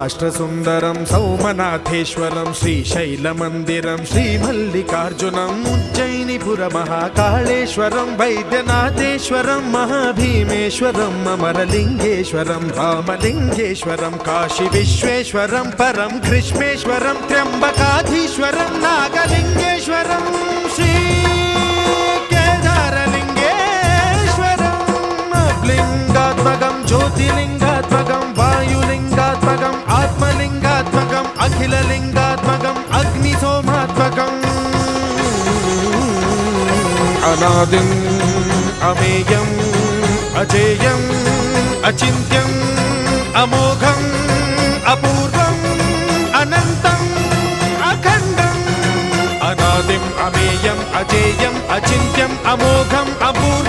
అష్టసుందరం సౌమనాథేశ్వరం శ్రీశైలమందిరం శ్రీమల్లికార్జునం ఉజ్జయినిపుర మహాకాళేశ్వరం వైద్యనాథేశ్వరం మహాభీమేశ్వరం అమరలింగేశ్వరం రామలింగేశ్వరం కాశీ విశ్వేశ్వరం పరం కృష్ణేశ్వరం త్ర్యంబకాధీశ్వరం నాగలింగేశ్వరం శ్రీ కేదారలింగేశ్వరం లింగాత్మకం జ్యోతిలింగాత్మకం వాయులింగాత్మకం ఆత్మలింగాత్మకం అఖిలలింగాత్మకం అగ్నిసోమాత్మకం అనాదిం అమేయం అజేయం అచింత్యం అమోఘం అపూర్వం అనంతం అఖండం అనాదిం అమేయం అజేయం అచింత్యం అమోఘం అపూర్వం